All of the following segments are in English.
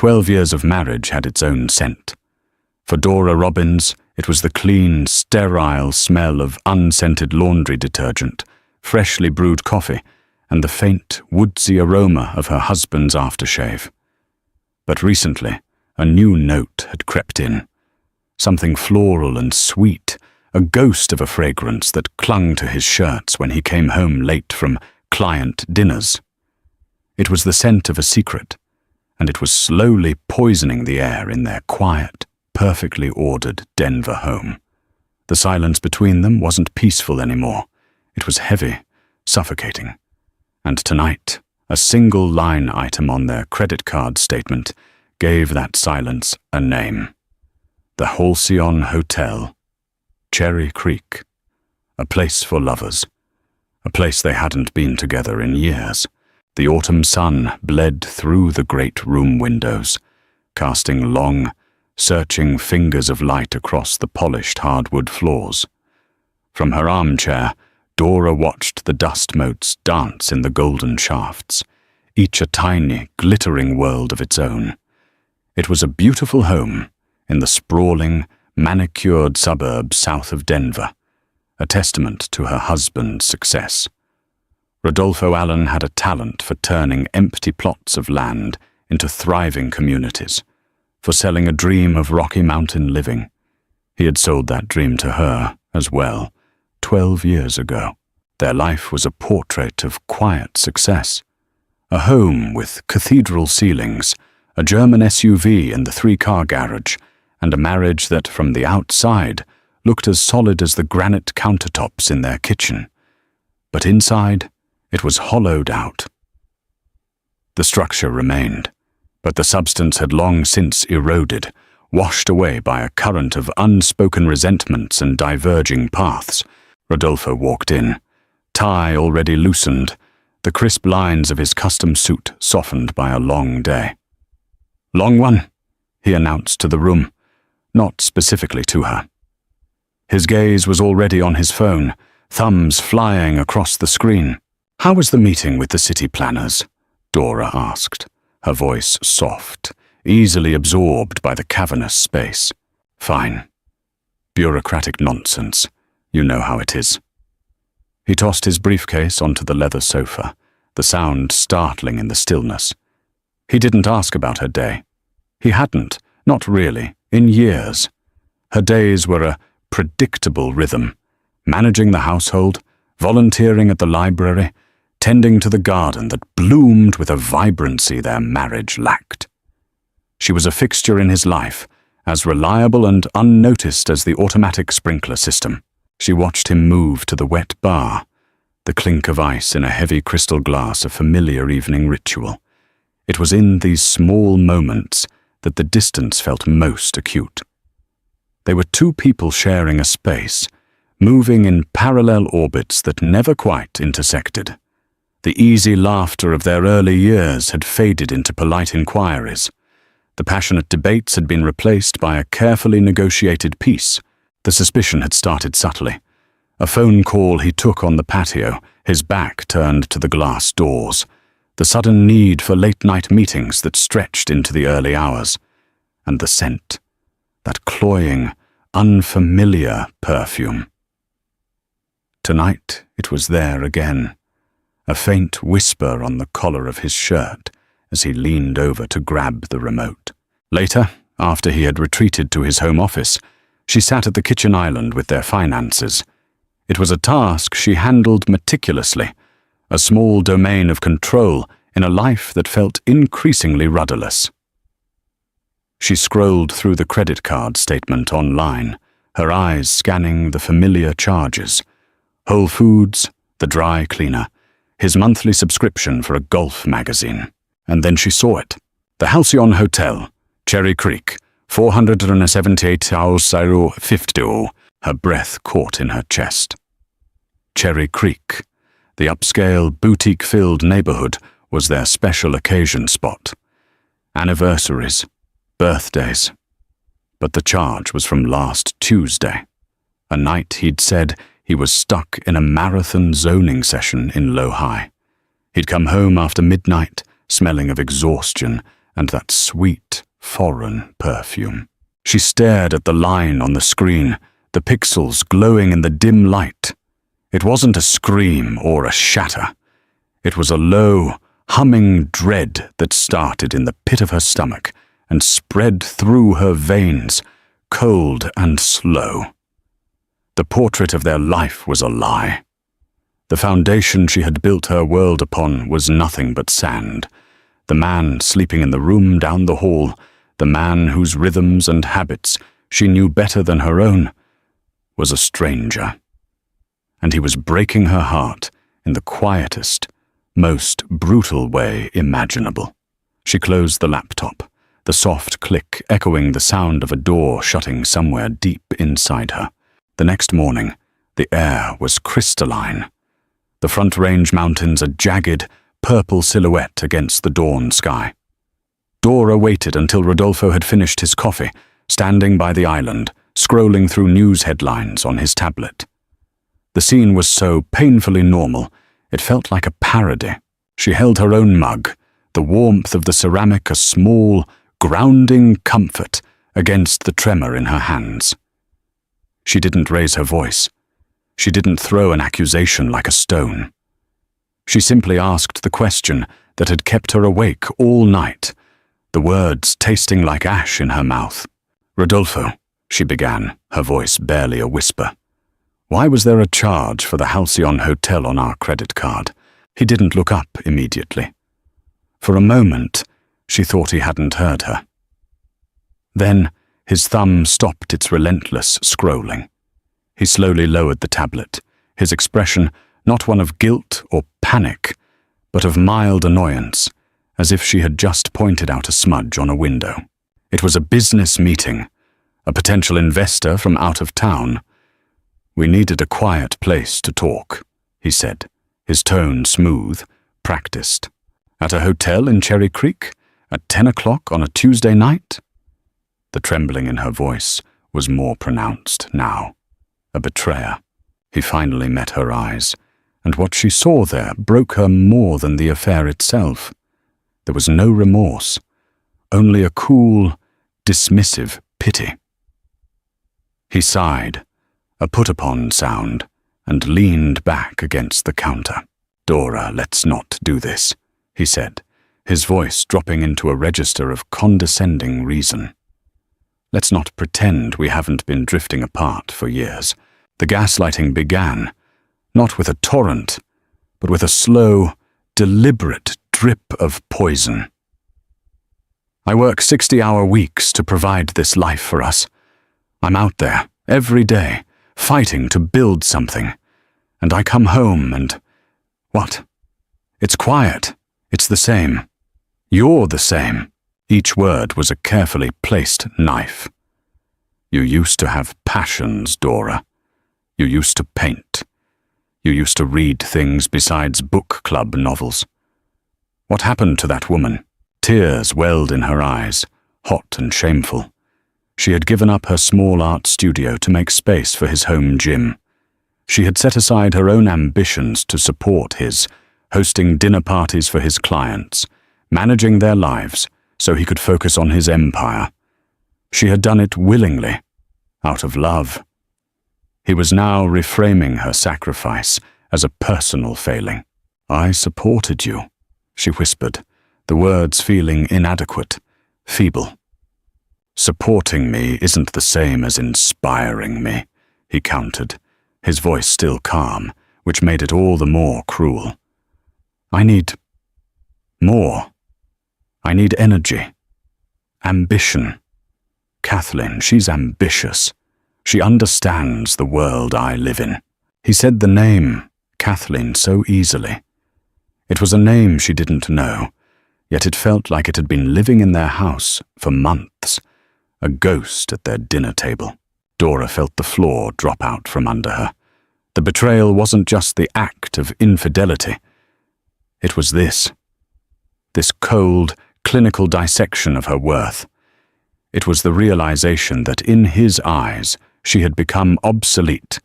12 years of marriage had its own scent. For Dora Robbins, it was the clean, sterile smell of unscented laundry detergent, freshly brewed coffee, and the faint, woodsy aroma of her husband's aftershave. But recently, a new note had crept in. Something floral and sweet, a ghost of a fragrance that clung to his shirts when he came home late from client dinners. It was the scent of a secret, and it was slowly poisoning the air in their quiet, perfectly ordered Denver home. The silence between them wasn't peaceful anymore. It was heavy, suffocating. And tonight, a single line item on their credit card statement gave that silence a name. The Halcyon Hotel, Cherry Creek. A place for lovers. A place they hadn't been together in years. The autumn sun bled through the great room windows, casting long, searching fingers of light across the polished hardwood floors. From her armchair, Dora watched the dust motes dance in the golden shafts, each a tiny, glittering world of its own. It was a beautiful home in the sprawling, manicured suburbs south of Denver, a testament to her husband's success. Rodolfo Allen had a talent for turning empty plots of land into thriving communities, for selling a dream of Rocky Mountain living. He had sold that dream to her as well, 12 years ago. Their life was a portrait of quiet success. A home with cathedral ceilings, a German SUV in the 3-car garage, and a marriage that, from the outside, looked as solid as the granite countertops in their kitchen. But inside, it was hollowed out. The structure remained, but the substance had long since eroded, washed away by a current of unspoken resentments and diverging paths. Rodolfo walked in, tie already loosened, the crisp lines of his custom suit softened by a long day. "Long one," he announced to the room, not specifically to her. His gaze was already on his phone, thumbs flying across the screen. "How was the meeting with the city planners?" Dora asked, her voice soft, easily absorbed by the cavernous space. "Fine. Bureaucratic nonsense. You know how it is." He tossed his briefcase onto the leather sofa, the sound startling in the stillness. He didn't ask about her day. He hadn't, not really, in years. Her days were a predictable rhythm, managing the household, volunteering at the library, tending to the garden that bloomed with a vibrancy their marriage lacked. She was a fixture in his life, as reliable and unnoticed as the automatic sprinkler system. She watched him move to the wet bar, the clink of ice in a heavy crystal glass a familiar evening ritual. It was in these small moments that the distance felt most acute. They were two people sharing a space, moving in parallel orbits that never quite intersected. The easy laughter of their early years had faded into polite inquiries. The passionate debates had been replaced by a carefully negotiated peace. The suspicion had started subtly. A phone call he took on the patio, his back turned to the glass doors. The sudden need for late-night meetings that stretched into the early hours. And the scent, that cloying, unfamiliar perfume. Tonight it was there again, a faint whisper on the collar of his shirt as he leaned over to grab the remote. Later, after he had retreated to his home office, she sat at the kitchen island with their finances. It was a task she handled meticulously, a small domain of control in a life that felt increasingly rudderless. She scrolled through the credit card statement online, her eyes scanning the familiar charges. Whole Foods, the dry cleaner, his monthly subscription for a golf magazine. And then she saw it. The Halcyon Hotel, Cherry Creek, 478,050. Her breath caught in her chest. Cherry Creek, the upscale, boutique-filled neighborhood, was their special occasion spot. Anniversaries, birthdays. But the charge was from last Tuesday, a night he'd said he was stuck in a marathon zoning session in Low-High. He'd come home after midnight, smelling of exhaustion and that sweet, foreign perfume. She stared at the line on the screen, the pixels glowing in the dim light. It wasn't a scream or a shatter. It was a low, humming dread that started in the pit of her stomach and spread through her veins, cold and slow. The portrait of their life was a lie. The foundation she had built her world upon was nothing but sand. The man sleeping in the room down the hall, the man whose rhythms and habits she knew better than her own, was a stranger. And he was breaking her heart in the quietest, most brutal way imaginable. She closed the laptop, the soft click echoing the sound of a door shutting somewhere deep inside her. The next morning, the air was crystalline. The Front Range mountains a jagged, purple silhouette against the dawn sky. Dora waited until Rodolfo had finished his coffee, standing by the island, scrolling through news headlines on his tablet. The scene was so painfully normal, it felt like a parody. She held her own mug, the warmth of the ceramic a small, grounding comfort against the tremor in her hands. She didn't raise her voice. She didn't throw an accusation like a stone. She simply asked the question that had kept her awake all night, the words tasting like ash in her mouth. "Rodolfo," she began, her voice barely a whisper. "Why was there a charge for the Halcyon Hotel on our credit card?" He didn't look up immediately. For a moment, she thought he hadn't heard her. Then, his thumb stopped its relentless scrolling. He slowly lowered the tablet, his expression not one of guilt or panic, but of mild annoyance, as if she had just pointed out a smudge on a window. It was a business meeting, a potential investor from out of town. "We needed a quiet place to talk," he said, his tone smooth, practiced. "At a hotel in Cherry Creek, at 10 o'clock on a Tuesday night?" The trembling in her voice was more pronounced now. A betrayer. He finally met her eyes, and what she saw there broke her more than the affair itself. There was no remorse, only a cool, dismissive pity. He sighed, a put-upon sound, and leaned back against the counter. "Dora, let's not do this," he said, his voice dropping into a register of condescending reason. "Let's not pretend we haven't been drifting apart for years." The gaslighting began, not with a torrent, but with a slow, deliberate drip of poison. "I work 60-hour weeks to provide this life for us. I'm out there, every day, fighting to build something. And I come home and... what? It's quiet. It's the same. You're the same." Each word was a carefully placed knife. "You used to have passions, Dora. You used to paint. You used to read things besides book club novels. What happened to that woman?" Tears welled in her eyes, hot and shameful. She had given up her small art studio to make space for his home gym. She had set aside her own ambitions to support his, hosting dinner parties for his clients, managing their lives so he could focus on his empire. She had done it willingly, out of love. He was now reframing her sacrifice as a personal failing. "I supported you," she whispered, the words feeling inadequate, feeble. "Supporting me isn't the same as inspiring me," he countered, his voice still calm, which made it all the more cruel. "I need more. I need energy. Ambition. Kathleen, she's ambitious. She understands the world I live in." He said the name, Kathleen, so easily. It was a name she didn't know, yet it felt like it had been living in their house for months, a ghost at their dinner table. Dora felt the floor drop out from under her. The betrayal wasn't just the act of infidelity. It was this cold, clinical dissection of her worth. It was the realization that in his eyes she had become obsolete,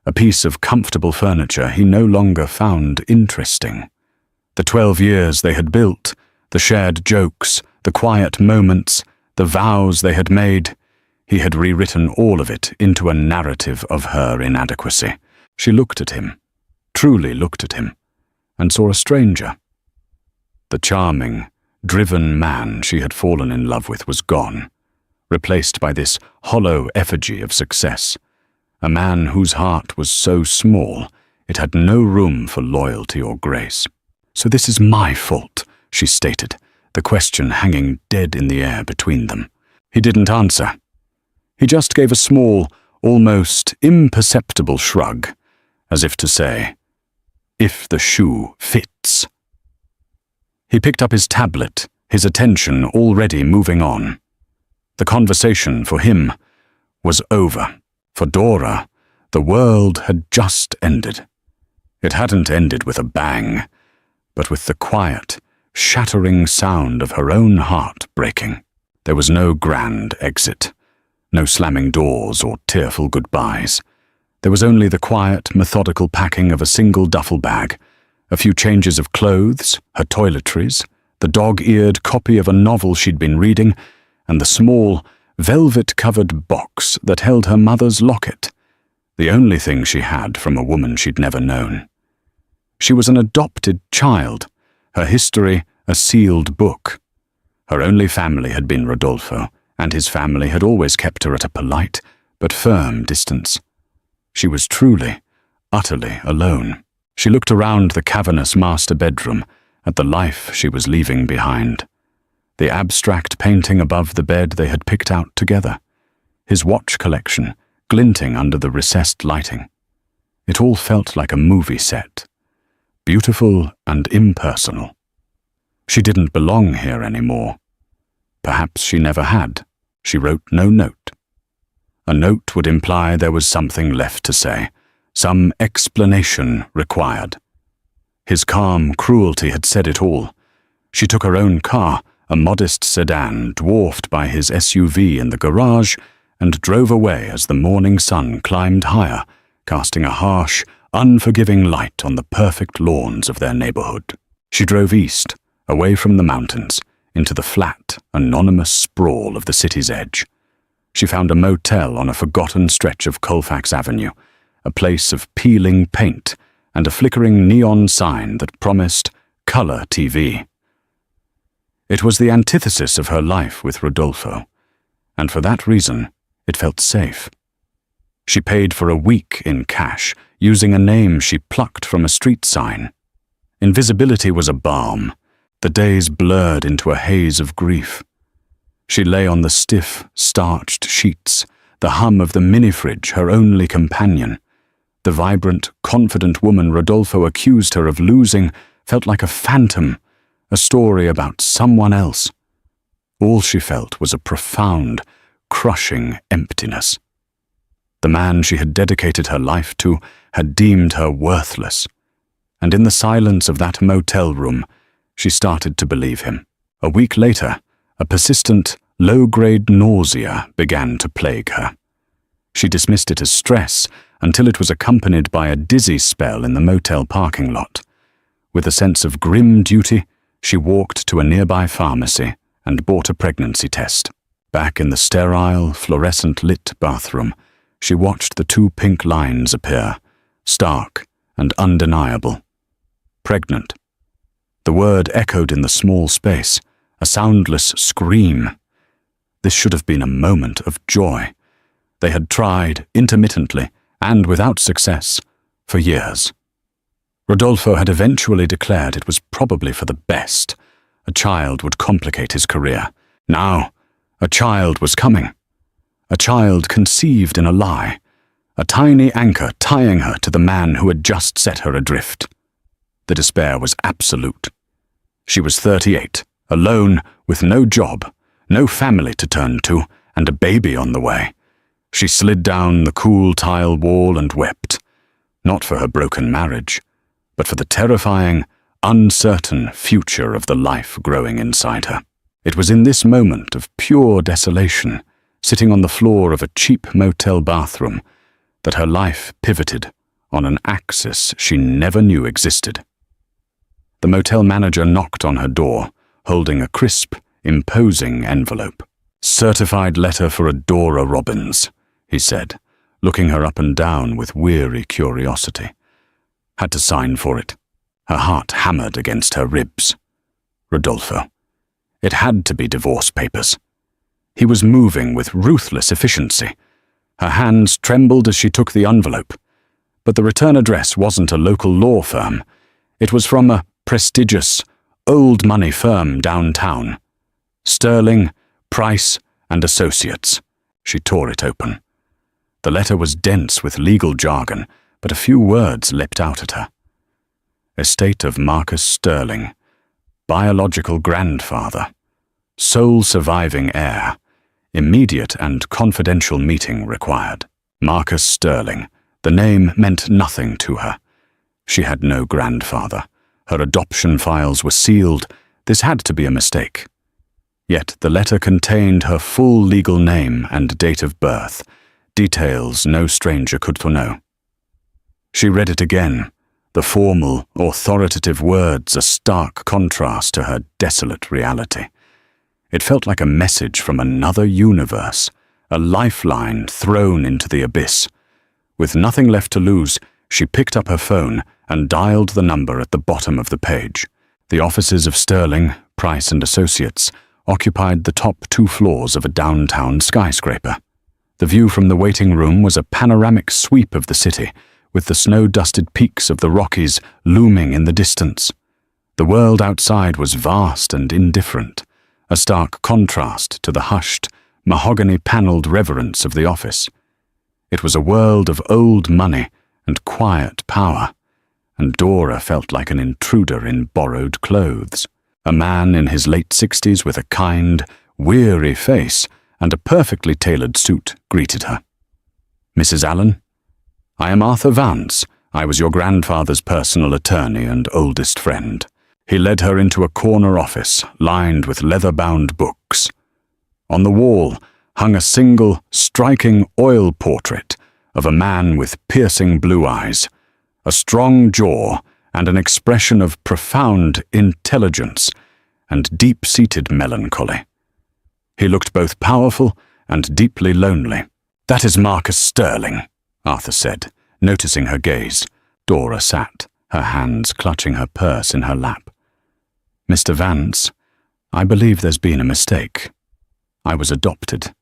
a piece of comfortable furniture he no longer found interesting. The 12 years they had built, the shared jokes, the quiet moments, the vows they had made. He had rewritten all of it into a narrative of her inadequacy. She looked at him, truly looked at him, and saw a stranger. The charming, driven man she had fallen in love with was gone, replaced by this hollow effigy of success, a man whose heart was so small it had no room for loyalty or grace. "So this is my fault," she stated, the question hanging dead in the air between them. He didn't answer. He just gave a small, almost imperceptible shrug, as if to say, "If the shoe fits." He picked up his tablet, his attention already moving on. The conversation, for him, was over. For Dora, the world had just ended. It hadn't ended with a bang, but with the quiet, shattering sound of her own heart breaking. There was no grand exit, no slamming doors or tearful goodbyes. There was only the quiet, methodical packing of a single duffel bag, a few changes of clothes, her toiletries, the dog-eared copy of a novel she'd been reading, and the small, velvet-covered box that held her mother's locket, the only thing she had from a woman she'd never known. She was an adopted child, her history a sealed book. Her only family had been Rodolfo, and his family had always kept her at a polite but firm distance. She was truly, utterly alone. She looked around the cavernous master bedroom at the life she was leaving behind. The abstract painting above the bed they had picked out together, his watch collection glinting under the recessed lighting. It all felt like a movie set, beautiful and impersonal. She didn't belong here anymore. Perhaps she never had. She wrote no note. A note would imply there was something left to say, some explanation required. His calm cruelty had said it all. She took her own car, a modest sedan dwarfed by his SUV in the garage, and drove away as the morning sun climbed higher, casting a harsh, unforgiving light on the perfect lawns of their neighborhood. She drove east, away from the mountains, into the flat, anonymous sprawl of the city's edge. She found a motel on a forgotten stretch of Colfax Avenue, a place of peeling paint and a flickering neon sign that promised color TV. It was the antithesis of her life with Rodolfo, and for that reason, it felt safe. She paid for a week in cash, using a name she plucked from a street sign. Invisibility was a balm. The days blurred into a haze of grief. She lay on the stiff, starched sheets, the hum of the mini-fridge her only companion. The vibrant, confident woman Rodolfo accused her of losing felt like a phantom, a story about someone else. All she felt was a profound, crushing emptiness. The man she had dedicated her life to had deemed her worthless, and in the silence of that motel room, she started to believe him. A week later, a persistent, low-grade nausea began to plague her. She dismissed it as stress until it was accompanied by a dizzy spell in the motel parking lot. With a sense of grim duty, she walked to a nearby pharmacy and bought a pregnancy test. Back in the sterile, fluorescent-lit bathroom, she watched the 2 pink lines appear, stark and undeniable. Pregnant. The word echoed in the small space, a soundless scream. This should have been a moment of joy. They had tried, intermittently, and without success, for years. Rodolfo had eventually declared it was probably for the best. A child would complicate his career. Now, a child was coming. A child conceived in a lie. A tiny anchor tying her to the man who had just set her adrift. The despair was absolute. She was 38, alone, with no job, no family to turn to, and a baby on the way. She slid down the cool tile wall and wept, not for her broken marriage, but for the terrifying, uncertain future of the life growing inside her. It was in this moment of pure desolation, sitting on the floor of a cheap motel bathroom, that her life pivoted on an axis she never knew existed. The motel manager knocked on her door, holding a crisp, imposing envelope. certified letter for a Dora Robbins, he said, looking her up and down with weary curiosity. Had to sign for it. Her heart hammered against her ribs. Rodolfo. It had to be divorce papers. He was moving with ruthless efficiency. Her hands trembled as she took the envelope. But the return address wasn't a local law firm. It was from a prestigious, old-money firm downtown. Sterling, Price, and Associates. She tore it open. The letter was dense with legal jargon, but a few words leapt out at her. Estate of Marcus Sterling. Biological grandfather. Sole surviving heir. Immediate and confidential meeting required. Marcus Sterling. The name meant nothing to her. She had no grandfather. Her adoption files were sealed. This had to be a mistake. Yet the letter contained her full legal name and date of birth, details no stranger could know. She read it again, the formal, authoritative words a stark contrast to her desolate reality. It felt like a message from another universe, a lifeline thrown into the abyss. With nothing left to lose, she picked up her phone and dialed the number at the bottom of the page. The offices of Sterling, Price and Associates occupied the top 2 floors of a downtown skyscraper. The view from the waiting room was a panoramic sweep of the city, with the snow-dusted peaks of the Rockies looming in the distance. The world outside was vast and indifferent, a stark contrast to the hushed, mahogany-paneled reverence of the office. It was a world of old money and quiet power, and Dora felt like an intruder in borrowed clothes. A man in his late 60s with a kind, weary face and a perfectly tailored suit greeted her. "Mrs. Allen? I am Arthur Vance. I was your grandfather's personal attorney and oldest friend." He led her into a corner office lined with leather-bound books. On the wall hung a single, striking oil portrait of a man with piercing blue eyes, a strong jaw, and an expression of profound intelligence and deep-seated melancholy. He looked both powerful and deeply lonely. "That is Marcus Sterling," Arthur said, noticing her gaze. Dora sat, her hands clutching her purse in her lap. "Mr. Vance, I believe there's been a mistake. I was adopted.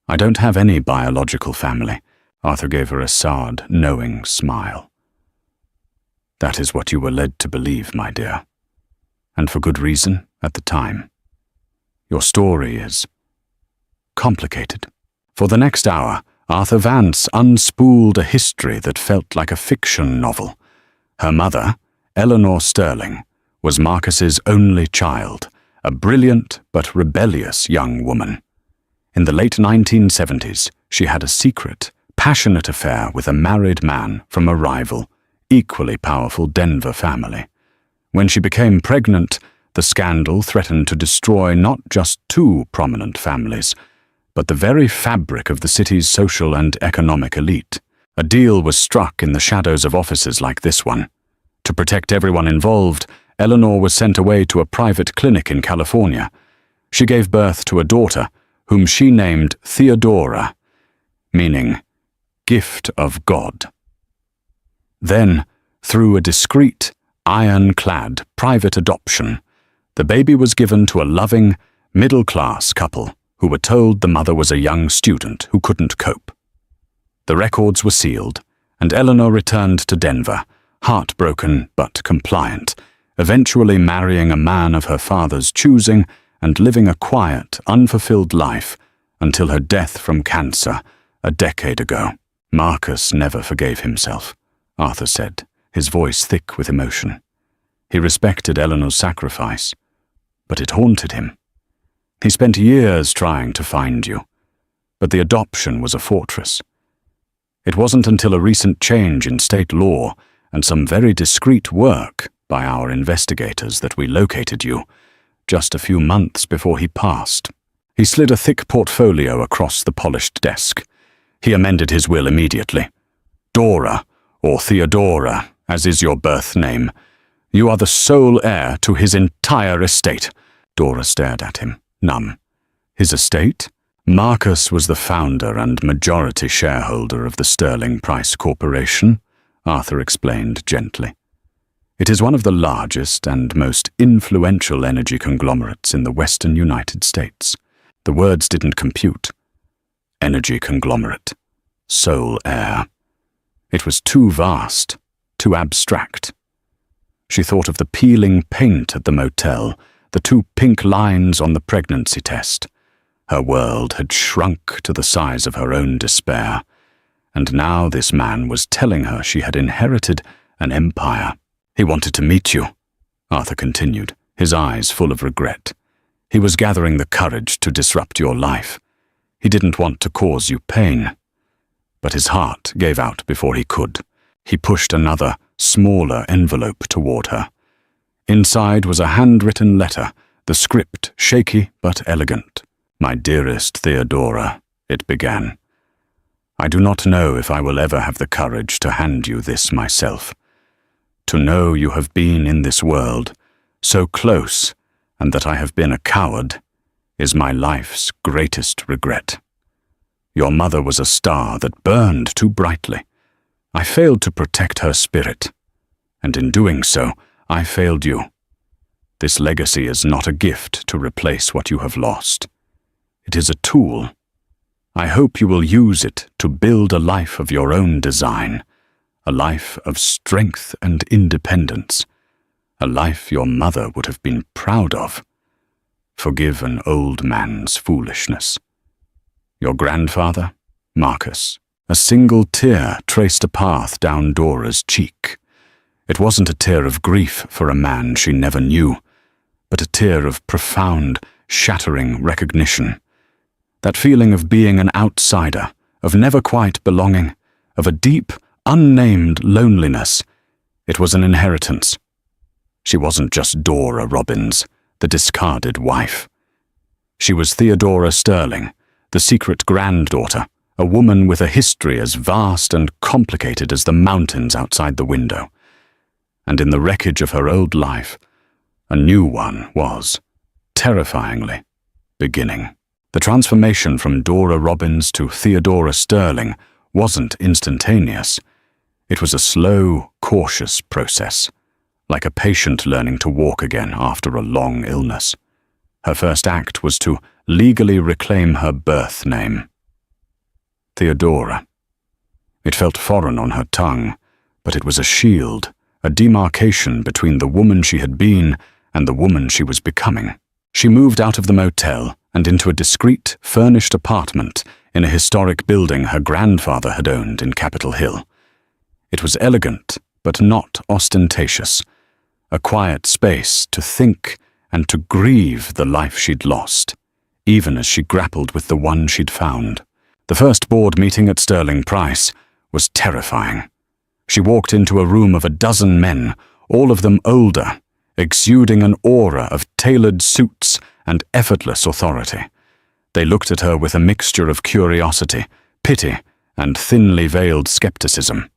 I don't have any biological family." Arthur gave her a sad, knowing smile. "That is what you were led to believe, my dear. And for good reason at the time. Your story is complicated." For the next hour, Arthur Vance unspooled a history that felt like a fiction novel. Her mother, Eleanor Sterling, was Marcus's only child, a brilliant but rebellious young woman. In the late 1970s, she had a secret, passionate affair with a married man from a rival, equally powerful Denver family. When she became pregnant, the scandal threatened to destroy not just 2 prominent families, but the very fabric of the city's social and economic elite. A deal was struck in the shadows of offices like this one. To protect everyone involved, Eleanor was sent away to a private clinic in California. She gave birth to a daughter, whom she named Theodora, meaning gift of God. Then, through a discreet, ironclad private adoption, the baby was given to a loving, middle-class couple who were told the mother was a young student who couldn't cope. The records were sealed, and Eleanor returned to Denver, heartbroken but compliant, eventually marrying a man of her father's choosing and living a quiet, unfulfilled life until her death from cancer a decade ago. "Marcus never forgave himself," Arthur said, his voice thick with emotion. He respected Eleanor's sacrifice, but it haunted him. He spent years trying to find you, but the adoption was a fortress. It wasn't until a recent change in state law and some very discreet work by our investigators that we located you, just a few months before he passed. He slid a thick portfolio across the polished desk. He amended his will immediately. "Dora, or Theodora, as is your birth name, you are the sole heir to his entire estate." Dora stared at him, numb. His estate? Marcus was the founder and majority shareholder of the Sterling Price Corporation, Arthur explained gently. It is one of the largest and most influential energy conglomerates in the western United States. The words didn't compute. Energy conglomerate. Sole heir. It was too vast, too abstract. She thought of the peeling paint at the motel, the 2 pink lines on the pregnancy test. Her world had shrunk to the size of her own despair, and now this man was telling her she had inherited an empire. He wanted to meet you, Arthur continued, his eyes full of regret. He was gathering the courage to disrupt your life. He didn't want to cause you pain. But his heart gave out before he could. He pushed another, smaller envelope toward her. Inside was a handwritten letter, the script shaky but elegant. My dearest Theodora, it began. I do not know if I will ever have the courage to hand you this myself. To know you have been in this world, so close, and that I have been a coward, is my life's greatest regret. Your mother was a star that burned too brightly. I failed to protect her spirit, and in doing so, I failed you. This legacy is not a gift to replace what you have lost. It is a tool. I hope you will use it to build a life of your own design, a life of strength and independence, a life your mother would have been proud of. Forgive an old man's foolishness. Your grandfather, Marcus. A single tear traced a path down Dora's cheek. It wasn't a tear of grief for a man she never knew, but a tear of profound, shattering recognition. That feeling of being an outsider, of never quite belonging, of a deep, unnamed loneliness. It was an inheritance. She wasn't just Dora Robbins, the discarded wife. She was Theodora Sterling, the secret granddaughter, a woman with a history as vast and complicated as the mountains outside the window. And in the wreckage of her old life, a new one was, terrifyingly, beginning. The transformation from Dora Robbins to Theodora Sterling wasn't instantaneous. It was a slow, cautious process, like a patient learning to walk again after a long illness. Her first act was to legally reclaim her birth name. Theodora. It felt foreign on her tongue, but it was a shield, a demarcation between the woman she had been and the woman she was becoming. She moved out of the motel and into a discreet, furnished apartment in a historic building her grandfather had owned in Capitol Hill. It was elegant, but not ostentatious, a quiet space to think and to grieve the life she'd lost, even as she grappled with the one she'd found. The first board meeting at Sterling Price was terrifying. She walked into a room of 12 men, all of them older, exuding an aura of tailored suits and effortless authority. They looked at her with a mixture of curiosity, pity, and thinly veiled skepticism.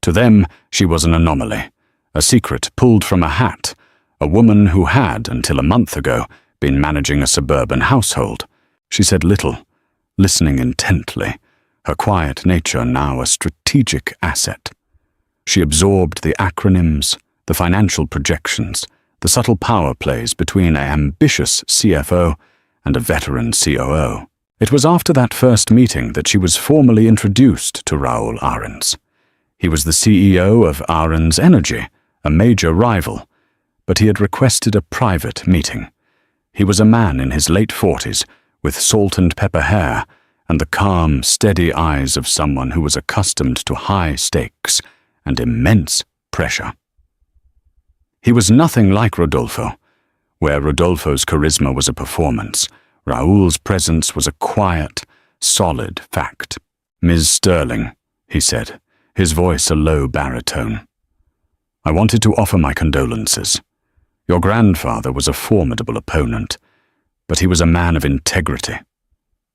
To them, she was an anomaly, a secret pulled from a hat, a woman who had, until a month ago, been managing a suburban household. She said little, listening intently, her quiet nature now a strategic asset. She absorbed the acronyms, the financial projections, the subtle power plays between an ambitious CFO and a veteran COO. It was after that first meeting that she was formally introduced to Raoul Ahrens. He was the CEO of Ahrens Energy, a major rival, but he had requested a private meeting. He was a man in his late 40s, with salt and pepper hair and the calm, steady eyes of someone who was accustomed to high stakes and immense pressure. He was nothing like Rodolfo. Where Rodolfo's charisma was a performance, Raoul's presence was a quiet, solid fact. Ms. Sterling, he said, his voice a low baritone. I wanted to offer my condolences. Your grandfather was a formidable opponent, but he was a man of integrity.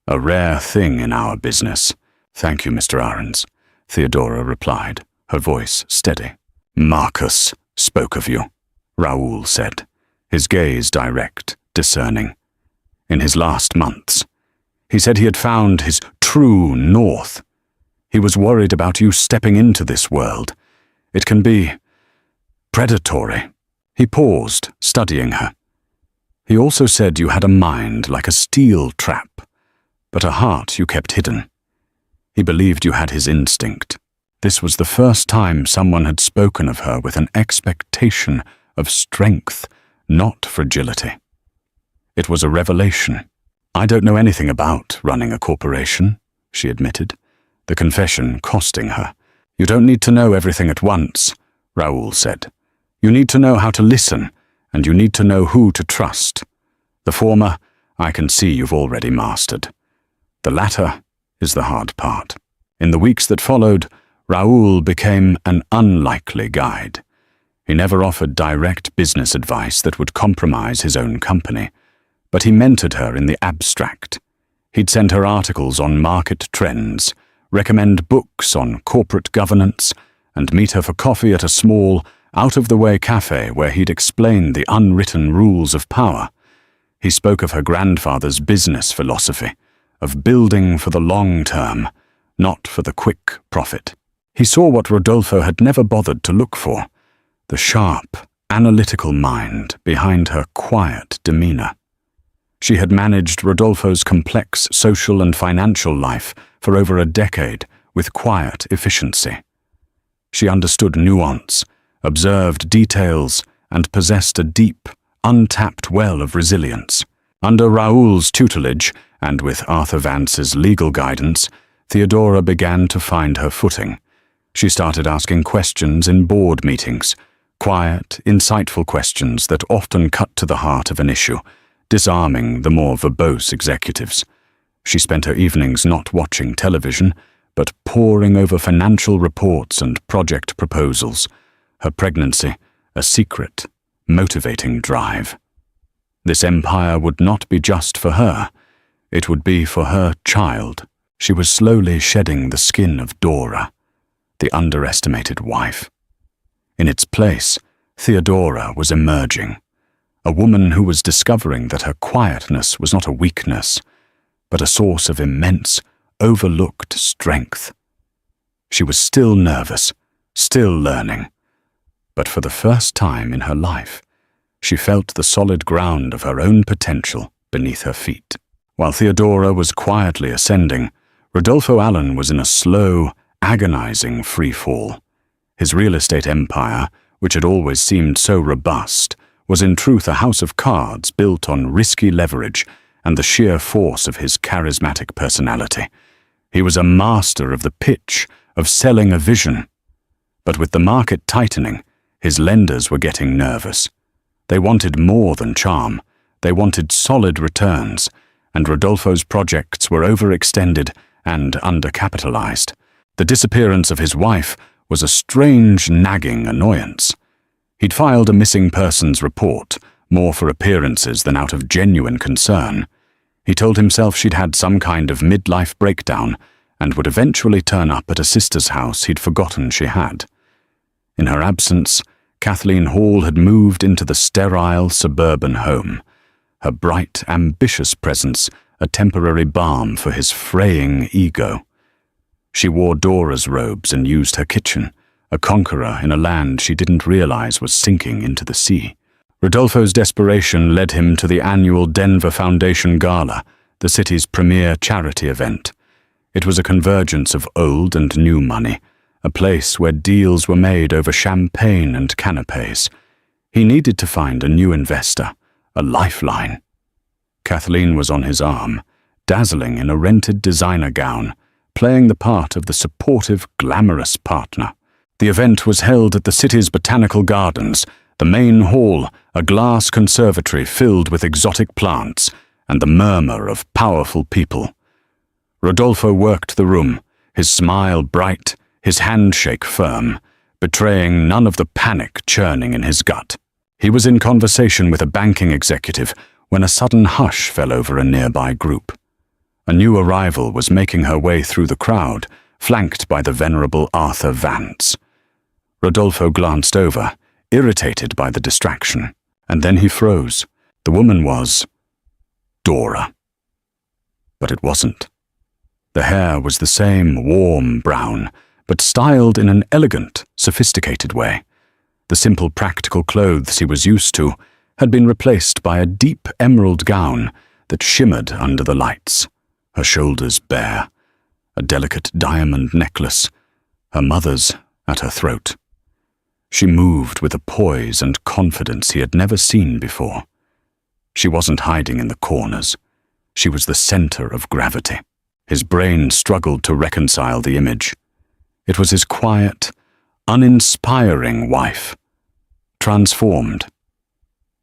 A rare thing in our business. Thank you, Mr. Ahrens, Theodora replied, her voice steady. Marcus spoke of you, Raoul said, his gaze direct, discerning. in his last months. He said he had found his true north. He was worried about you stepping into this world. It can be predatory. He paused, studying her. He also said you had a mind like a steel trap, but a heart you kept hidden. He believed you had his instinct. This was the first time someone had spoken of her with an expectation of strength, not fragility. It was a revelation. "I don't know anything about running a corporation," she admitted, the confession costing her. "You don't need to know everything at once," Raoul said. "You need to know how to listen, and you need to know who to trust. The former, I can see you've already mastered. The latter is the hard part." In the weeks that followed, Raoul became an unlikely guide. He never offered direct business advice that would compromise his own company, but he mentored her in the abstract. He'd send her articles on market trends, recommend books on corporate governance, and meet her for coffee at a small, out-of-the-way cafe where he'd explain the unwritten rules of power. He spoke of her grandfather's business philosophy, of building for the long term, not for the quick profit. He saw what Rodolfo had never bothered to look for, the sharp, analytical mind behind her quiet demeanor. She had managed Rodolfo's complex social and financial life for over a decade with quiet efficiency. She understood nuance, observed details, and possessed a deep, untapped well of resilience. Under Raoul's tutelage, and with Arthur Vance's legal guidance, Theodora began to find her footing. She started asking questions in board meetings, quiet, insightful questions that often cut to the heart of an issue, disarming the more verbose executives. She spent her evenings not watching television, but poring over financial reports and project proposals, her pregnancy a secret, motivating drive. This empire would not be just for her. It would be for her child. She was slowly shedding the skin of Dora, the underestimated wife. In its place, Theodora was emerging, a woman who was discovering that her quietness was not a weakness, but a source of immense, overlooked strength. She was still nervous, still learning, but for the first time in her life, she felt the solid ground of her own potential beneath her feet. While Theodora was quietly ascending, Rodolfo Allen was in a slow, agonizing free fall. His real estate empire, which had always seemed so robust, was in truth a house of cards built on risky leverage and the sheer force of his charismatic personality. He was a master of the pitch, of selling a vision. But with the market tightening, his lenders were getting nervous. They wanted more than charm. They wanted solid returns, and Rodolfo's projects were overextended and undercapitalized. The disappearance of his wife was a strange, nagging annoyance. He'd filed a missing persons report, more for appearances than out of genuine concern. He told himself she'd had some kind of midlife breakdown and would eventually turn up at a sister's house he'd forgotten she had. In her absence, Kathleen Hall had moved into the sterile suburban home, her bright, ambitious presence a temporary balm for his fraying ego. She wore Dora's robes and used her kitchen, a conqueror in a land she didn't realize was sinking into the sea. Rodolfo's desperation led him to the annual Denver Foundation Gala, the city's premier charity event. It was a convergence of old and new money, a place where deals were made over champagne and canapes. He needed to find a new investor, a lifeline. Kathleen was on his arm, dazzling in a rented designer gown, playing the part of the supportive, glamorous partner. The event was held at the city's botanical gardens, the main hall, a glass conservatory filled with exotic plants, and the murmur of powerful people. Rodolfo worked the room, his smile bright, his handshake firm, betraying none of the panic churning in his gut. He was in conversation with a banking executive when a sudden hush fell over a nearby group. A new arrival was making her way through the crowd, flanked by the venerable Arthur Vance. Rodolfo glanced over, irritated by the distraction, and then he froze. The woman was Dora. But it wasn't. The hair was the same warm brown, but styled in an elegant, sophisticated way. The simple practical clothes he was used to had been replaced by a deep emerald gown that shimmered under the lights, her shoulders bare, a delicate diamond necklace, her mother's at her throat. She moved with a poise and confidence he had never seen before. She wasn't hiding in the corners. She was the center of gravity. His brain struggled to reconcile the image. It was his quiet, uninspiring wife, transformed.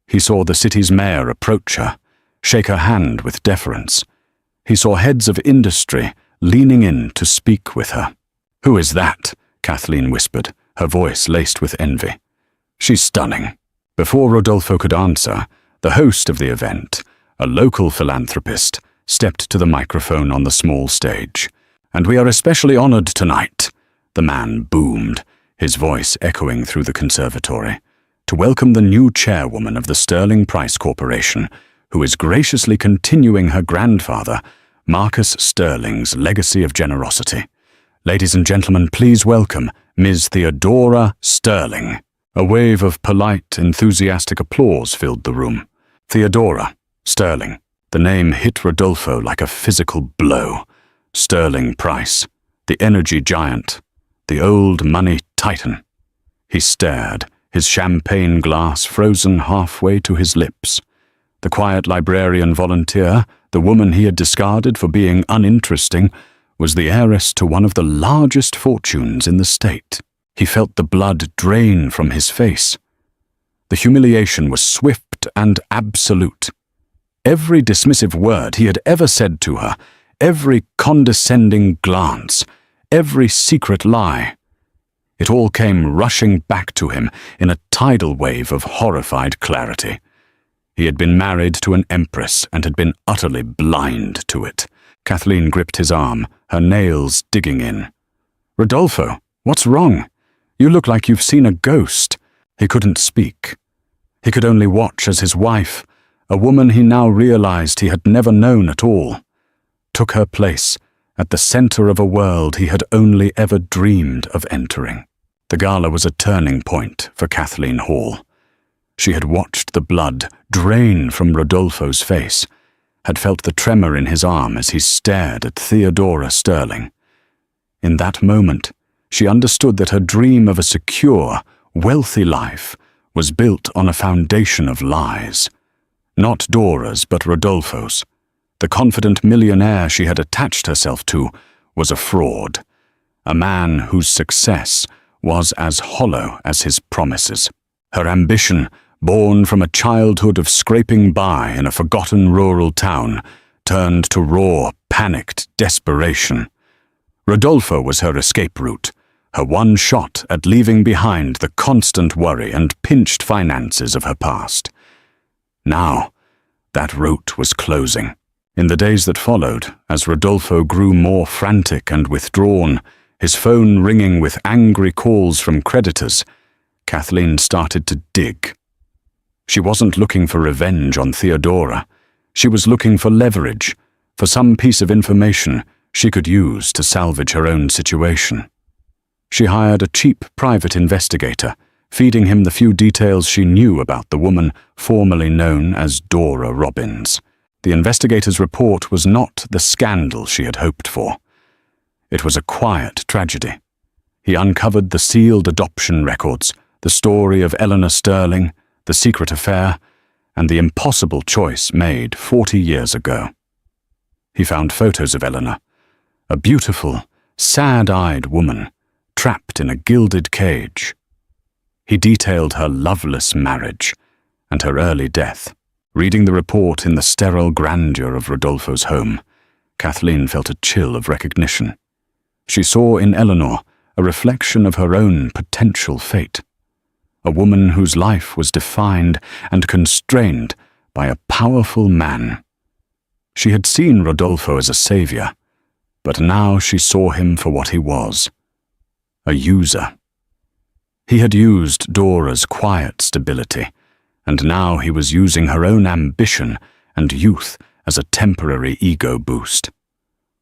He saw the city's mayor approach her, shake her hand with deference. He saw heads of industry leaning in to speak with her. "Who is that?" Kathleen whispered, her voice laced with envy. "She's stunning." Before Rodolfo could answer, the host of the event, a local philanthropist, stepped to the microphone on the small stage. "And we are especially honored tonight," the man boomed, his voice echoing through the conservatory, "to welcome the new chairwoman of the Sterling Price Corporation, who is graciously continuing her grandfather, Marcus Sterling's legacy of generosity. Ladies and gentlemen, please welcome Ms. Theodora Sterling." A wave of polite, enthusiastic applause filled the room. Theodora Sterling. The name hit Rodolfo like a physical blow. Sterling Price, the energy giant, the old money titan. He stared, his champagne glass frozen halfway to his lips. The quiet librarian volunteer, the woman he had discarded for being uninteresting, was the heiress to one of the largest fortunes in the state. He felt the blood drain from his face. The humiliation was swift and absolute. Every dismissive word he had ever said to her, every condescending glance, every secret lie, it all came rushing back to him in a tidal wave of horrified clarity. He had been married to an empress and had been utterly blind to it. Kathleen gripped his arm, her nails digging in. "Rodolfo, what's wrong? You look like you've seen a ghost." He couldn't speak. He could only watch as his wife, a woman he now realized he had never known at all, took her place at the center of a world he had only ever dreamed of entering. The gala was a turning point for Kathleen Hall. She had watched the blood drain from Rodolfo's face, had felt the tremor in his arm as he stared at Theodora Sterling. In that moment, she understood that her dream of a secure, wealthy life was built on a foundation of lies. Not Dora's, but Rodolfo's. The confident millionaire she had attached herself to was a fraud, a man whose success was as hollow as his promises. Her ambition, born from a childhood of scraping by in a forgotten rural town, turned to raw, panicked desperation. Rodolfo was her escape route, her one shot at leaving behind the constant worry and pinched finances of her past. Now, that route was closing. In the days that followed, as Rodolfo grew more frantic and withdrawn, his phone ringing with angry calls from creditors, Kathleen started to dig. She wasn't looking for revenge on Theodora. She was looking for leverage, for some piece of information she could use to salvage her own situation. She hired a cheap private investigator, feeding him the few details she knew about the woman formerly known as Dora Robbins. The investigator's report was not the scandal she had hoped for. It was a quiet tragedy. He uncovered the sealed adoption records, the story of Eleanor Sterling, the secret affair, and the impossible choice made 40 years ago. He found photos of Eleanor, a beautiful, sad-eyed woman, trapped in a gilded cage. He detailed her loveless marriage and her early death. Reading the report in the sterile grandeur of Rodolfo's home, Kathleen felt a chill of recognition. She saw in Eleanor a reflection of her own potential fate, a woman whose life was defined and constrained by a powerful man. She had seen Rodolfo as a savior, but now she saw him for what he was, a user. He had used Dora's quiet stability, and now he was using her own ambition and youth as a temporary ego boost.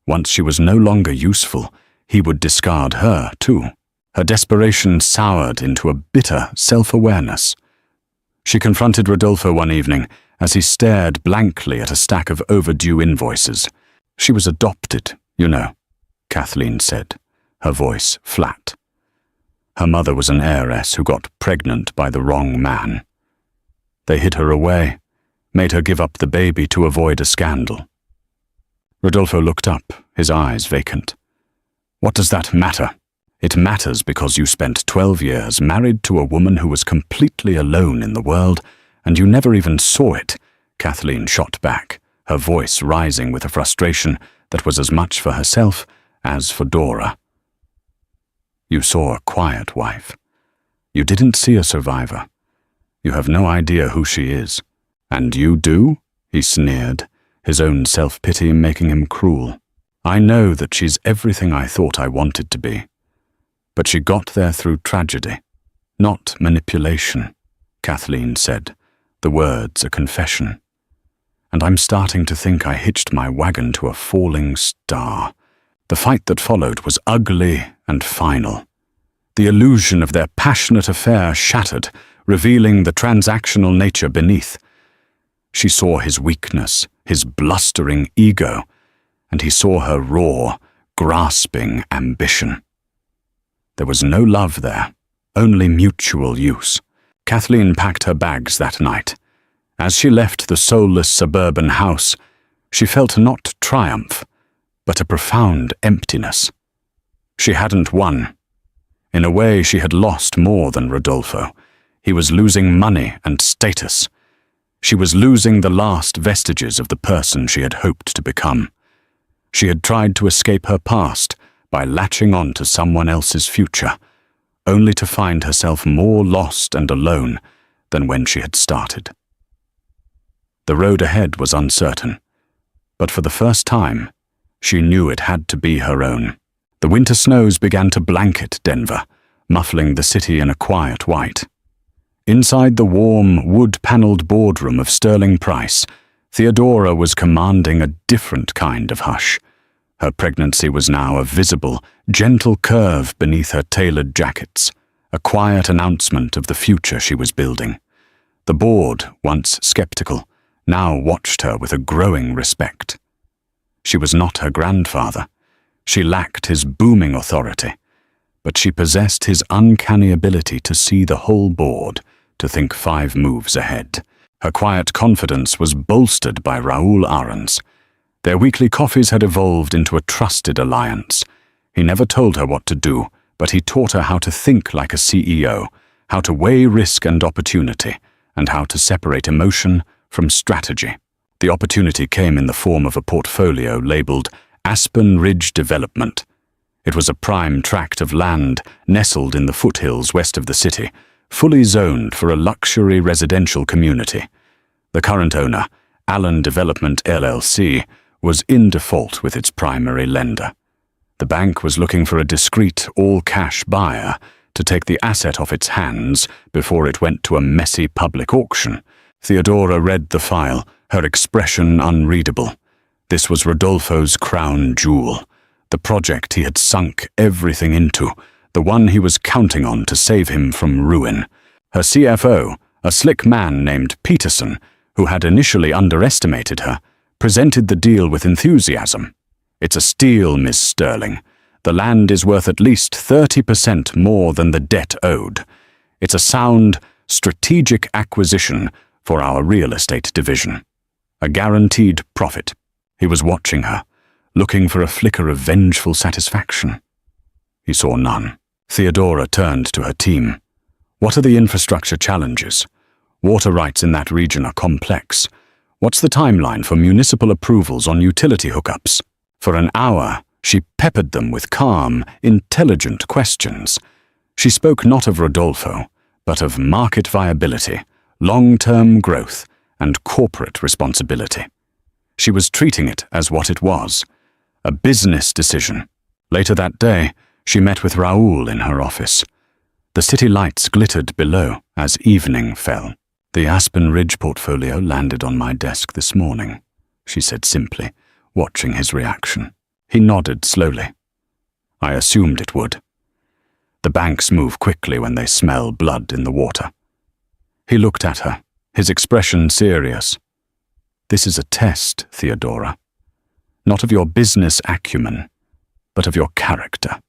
Once she was no longer useful, he would discard her too. Her desperation soured into a bitter self-awareness. She confronted Rodolfo one evening as he stared blankly at a stack of overdue invoices. "She was adopted, you know," Kathleen said, her voice flat. Her mother was an heiress who got pregnant by the wrong man. They hid her away, made her give up the baby to avoid a scandal. Rodolfo looked up, his eyes vacant. "What does that matter? It matters because you spent 12 years married to a woman who was completely alone in the world, and you never even saw it," Kathleen shot back, her voice rising with a frustration that was as much for herself as for Dora. "You saw a quiet wife. You didn't see a survivor. You have no idea who she is." "And you do?" he sneered, his own self-pity making him cruel. "I know that she's everything I thought I wanted to be. But she got there through tragedy, not manipulation," Kathleen said, the words a confession. "And I'm starting to think I hitched my wagon to a falling star. The fight that followed was ugly and final. The illusion of their passionate affair shattered, revealing the transactional nature beneath. She saw his weakness, his blustering ego, and he saw her raw, grasping ambition. There was no love there, only mutual use." Kathleen packed her bags that night. As she left the soulless suburban house, she felt not triumph, but a profound emptiness. She hadn't won. In a way, she had lost more than Rodolfo. He was losing money and status. She was losing the last vestiges of the person she had hoped to become. She had tried to escape her past by latching on to someone else's future, only to find herself more lost and alone than when she had started. The road ahead was uncertain, but for the first time, she knew it had to be her own. The winter snows began to blanket Denver, muffling the city in a quiet white. Inside the warm, wood-paneled boardroom of Sterling Price, Theodora was commanding a different kind of hush. Her pregnancy was now a visible, gentle curve beneath her tailored jackets, a quiet announcement of the future she was building. The board, once skeptical, now watched her with a growing respect. She was not her grandfather. She lacked his booming authority, but she possessed his uncanny ability to see the whole board, to think 5 moves ahead. Her quiet confidence was bolstered by Raoul Ahrens. Their weekly coffees had evolved into a trusted alliance. He never told her what to do, but he taught her how to think like a CEO, how to weigh risk and opportunity, and how to separate emotion from strategy. The opportunity came in the form of a portfolio labeled Aspen Ridge Development. It was a prime tract of land nestled in the foothills west of the city, fully zoned for a luxury residential community. The current owner, Allen Development LLC, was in default with its primary lender. The bank was looking for a discreet, all-cash buyer to take the asset off its hands before it went to a messy public auction. Theodora read the file, her expression unreadable. This was Rodolfo's crown jewel, the project he had sunk everything into, the one he was counting on to save him from ruin. Her CFO, a slick man named Peterson, who had initially underestimated her, presented the deal with enthusiasm. "It's a steal, Miss Sterling. The land is worth at least 30% more than the debt owed. It's a sound, strategic acquisition for our real estate division. A guaranteed profit." He was watching her, looking for a flicker of vengeful satisfaction. He saw none. Theodora turned to her team. "What are the infrastructure challenges? Water rights in that region are complex. What's the timeline for municipal approvals on utility hookups?" For an hour, she peppered them with calm, intelligent questions. She spoke not of Rodolfo, but of market viability, long-term growth, and corporate responsibility. She was treating it as what it was, a business decision. Later that day, she met with Raoul in her office. The city lights glittered below as evening fell. "The Aspen Ridge portfolio landed on my desk this morning," she said simply, watching his reaction. He nodded slowly. I assumed it would. The banks move quickly when they smell blood in the water. He looked at her, his expression serious. This is a test, Theodora. Not of your business acumen, but of your character.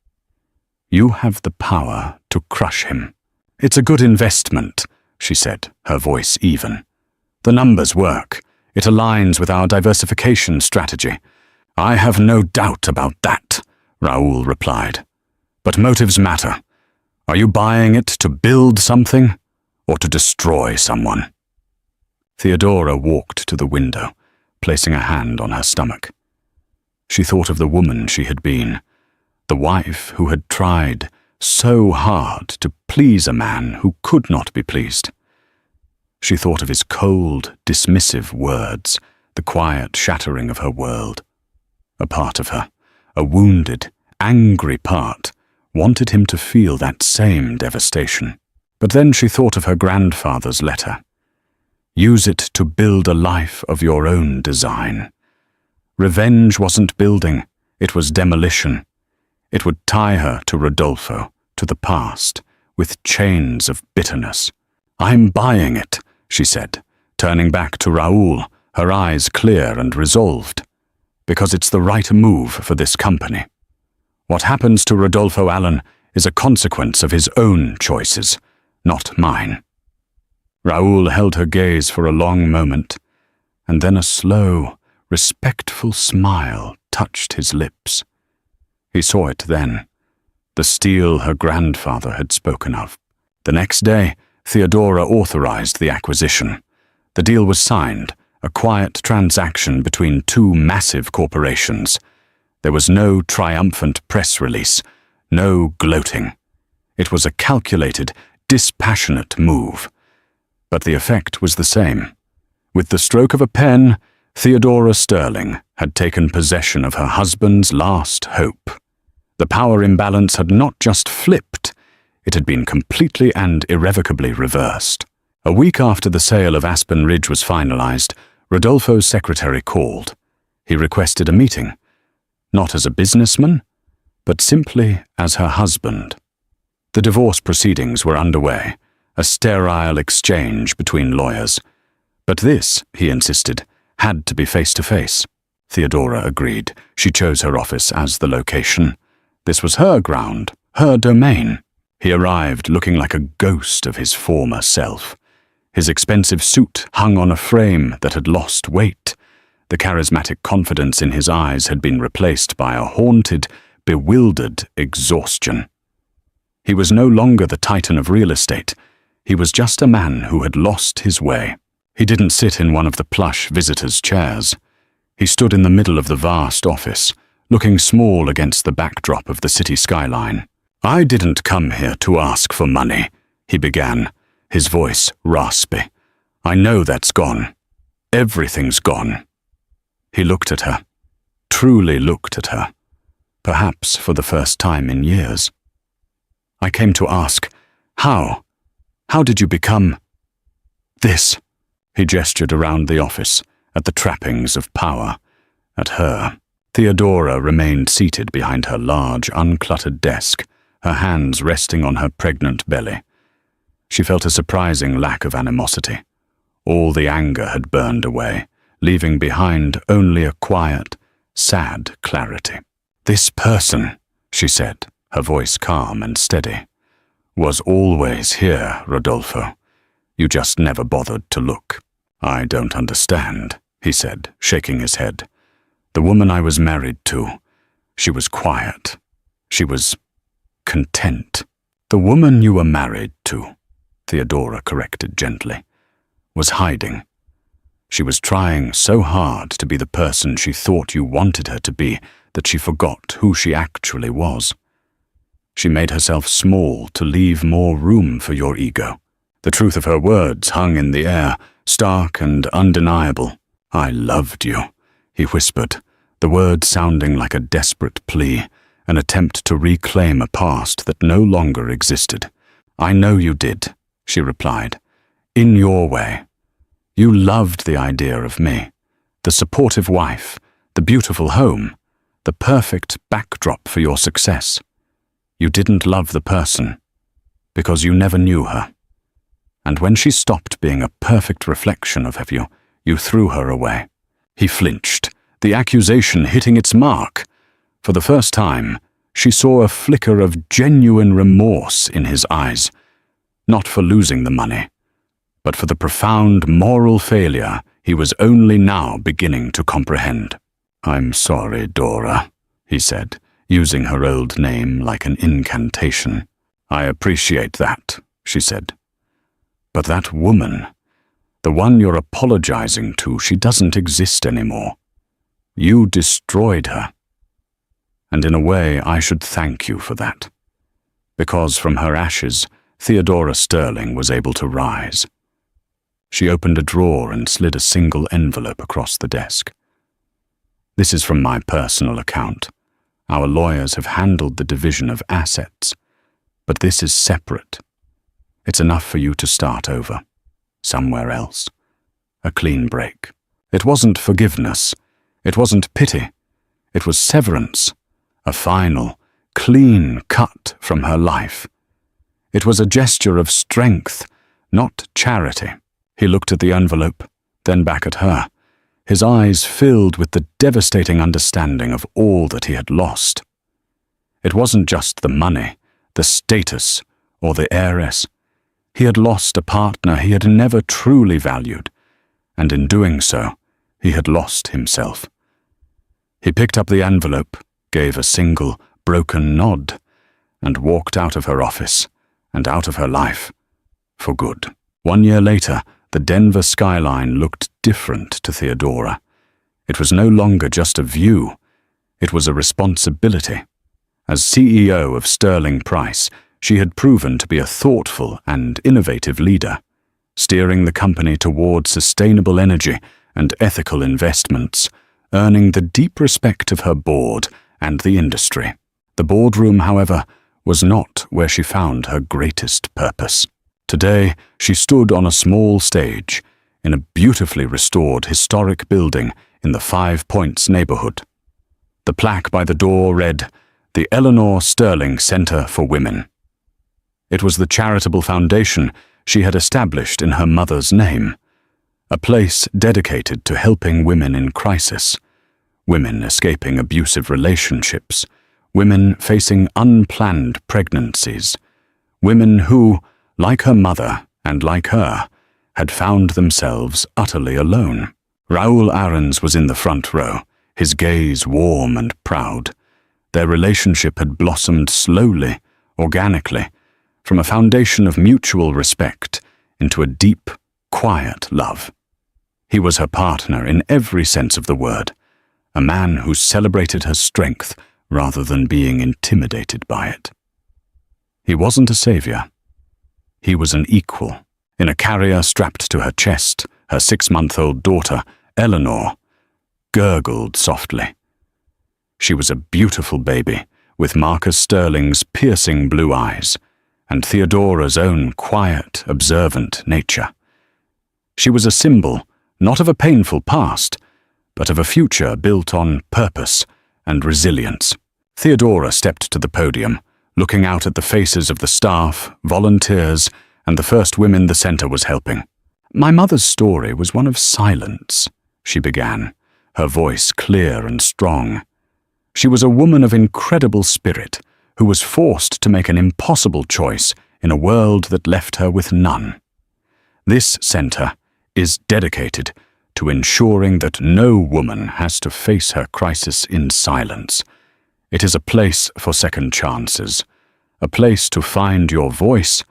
You have the power to crush him. It's a good investment, she said, her voice even. The numbers work. It aligns with our diversification strategy. I have no doubt about that, Raoul replied. But motives matter. Are you buying it to build something or to destroy someone? Theodora walked to the window, placing a hand on her stomach. She thought of the woman she had been, the wife who had tried so hard to please a man who could not be pleased. She thought of his cold, dismissive words, the quiet shattering of her world. A part of her, a wounded, angry part, wanted him to feel that same devastation. But then she thought of her grandfather's letter. Use it to build a life of your own design. Revenge wasn't building, it was demolition. It would tie her to Rodolfo, to the past, with chains of bitterness. I'm buying it, she said, turning back to Raoul, her eyes clear and resolved. Because it's the right move for this company. What happens to Rodolfo Allen is a consequence of his own choices, not mine. Raoul held her gaze for a long moment, and then a slow, respectful smile touched his lips. He saw it then, the steel her grandfather had spoken of. The next day, Theodora authorized the acquisition. The deal was signed, a quiet transaction between two massive corporations. There was no triumphant press release, no gloating. It was a calculated, dispassionate move. But the effect was the same. With the stroke of a pen, Theodora Sterling had taken possession of her husband's last hope. The power imbalance had not just flipped, it had been completely and irrevocably reversed. A week after the sale of Aspen Ridge was finalized, Rodolfo's secretary called. He requested a meeting, not as a businessman, but simply as her husband. The divorce proceedings were underway, a sterile exchange between lawyers. But this, he insisted, had to be face-to-face. Theodora agreed. She chose her office as the location. This was her ground, her domain. He arrived looking like a ghost of his former self. His expensive suit hung on a frame that had lost weight. The charismatic confidence in his eyes had been replaced by a haunted, bewildered exhaustion. He was no longer the titan of real estate. He was just a man who had lost his way. He didn't sit in one of the plush visitors' chairs. He stood in the middle of the vast office, looking small against the backdrop of the city skyline. I didn't come here to ask for money, he began, his voice raspy. I know that's gone. Everything's gone. He looked at her, truly looked at her, perhaps for the first time in years. I came to ask, how? How did you become this? He gestured around the office, at the trappings of power, at her. Theodora remained seated behind her large, uncluttered desk, her hands resting on her pregnant belly. She felt a surprising lack of animosity. All the anger had burned away, leaving behind only a quiet, sad clarity. This person, she said, her voice calm and steady, was always here, Rodolfo. You just never bothered to look. I don't understand, he said, shaking his head. The woman I was married to, she was quiet. She was content. The woman you were married to, Theodora corrected gently, was hiding. She was trying so hard to be the person she thought you wanted her to be that she forgot who she actually was. She made herself small to leave more room for your ego. The truth of her words hung in the air, stark and undeniable. I loved you, he whispered, the words sounding like a desperate plea, an attempt to reclaim a past that no longer existed. I know you did, she replied, in your way. You loved the idea of me, the supportive wife, the beautiful home, the perfect backdrop for your success. You didn't love the person because you never knew her. And when she stopped being a perfect reflection of you, you threw her away. He flinched, the accusation hitting its mark. For the first time, she saw a flicker of genuine remorse in his eyes, not for losing the money, but for the profound moral failure he was only now beginning to comprehend. "I'm sorry, Dora," he said, using her old name like an incantation. "I appreciate that," she said. "But that woman, the one you're apologizing to, she doesn't exist anymore. You destroyed her. And in a way, I should thank you for that. Because from her ashes, Theodora Sterling was able to rise." She opened a drawer and slid a single envelope across the desk. "This is from my personal account. Our lawyers have handled the division of assets, but this is separate. It's enough for you to start over, somewhere else. A clean break. It wasn't forgiveness. It wasn't pity. It was severance. A final, clean cut from her life. It was a gesture of strength, not charity." He looked at the envelope, then back at her, his eyes filled with the devastating understanding of all that he had lost. It wasn't just the money, the status, or the heiress. He had lost a partner he had never truly valued, and in doing so, he had lost himself. He picked up the envelope, gave a single, broken nod, and walked out of her office and out of her life, for good. 1 year later, the Denver skyline looked different to Theodora. It was no longer just a view, it was a responsibility. As CEO of Sterling Price, she had proven to be a thoughtful and innovative leader, steering the company toward sustainable energy and ethical investments, earning the deep respect of her board and the industry. The boardroom, however, was not where she found her greatest purpose. Today, she stood on a small stage in a beautifully restored historic building in the 5 Points neighborhood. The plaque by the door read, "The Eleanor Sterling Center for Women." It was the charitable foundation she had established in her mother's name, a place dedicated to helping women in crisis, women escaping abusive relationships, women facing unplanned pregnancies, women who, like her mother and like her, had found themselves utterly alone. Raoul Aarons was in the front row, his gaze warm and proud. Their relationship had blossomed slowly, organically, from a foundation of mutual respect into a deep, quiet love. He was her partner in every sense of the word, a man who celebrated her strength rather than being intimidated by it. He wasn't a savior. He was an equal. In a carrier strapped to her chest, her 6-month-old daughter, Eleanor, gurgled softly. She was a beautiful baby, with Marcus Sterling's piercing blue eyes, and Theodora's own quiet, observant nature. She was a symbol, not of a painful past, but of a future built on purpose and resilience. Theodora stepped to the podium, looking out at the faces of the staff, volunteers, and the first women the center was helping. "My mother's story was one of silence," she began, her voice clear and strong. She was a woman of incredible spirit who was forced to make an impossible choice in a world that left her with none. This center is dedicated to ensuring that no woman has to face her crisis in silence. It is a place for second chances, a place to find your voice,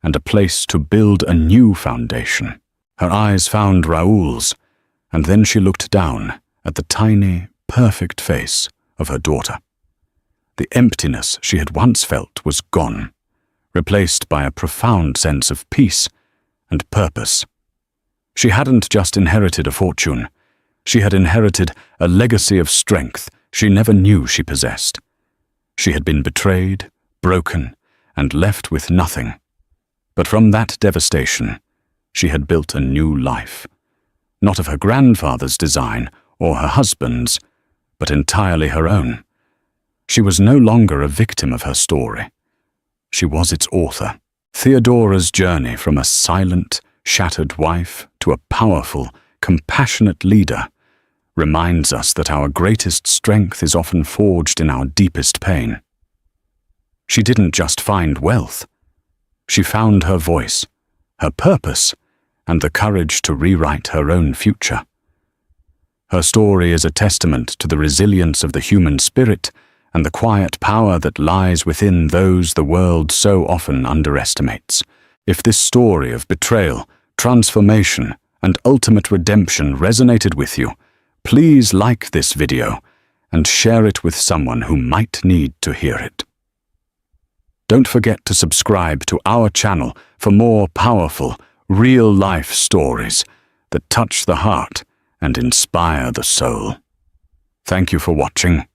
and a place to build a new foundation. Her eyes found Raoul's, and then she looked down at the tiny, perfect face of her daughter. The emptiness she had once felt was gone, replaced by a profound sense of peace and purpose. She hadn't just inherited a fortune. She had inherited a legacy of strength she never knew she possessed. She had been betrayed, broken, and left with nothing. But from that devastation, she had built a new life. not of her grandfather's design or her husband's, but entirely her own. She was no longer a victim of her story. She was its author. Theodora's journey from a silent, shattered wife to a powerful, compassionate leader reminds us that our greatest strength is often forged in our deepest pain. She didn't just find wealth. She found her voice, her purpose, and the courage to rewrite her own future. Her story is a testament to the resilience of the human spirit and the quiet power that lies within those the world so often underestimates. If this story of betrayal, transformation, and ultimate redemption resonated with you, please like this video and share it with someone who might need to hear it. Don't forget to subscribe to our channel for more powerful, real-life stories that touch the heart and inspire the soul. Thank you for watching.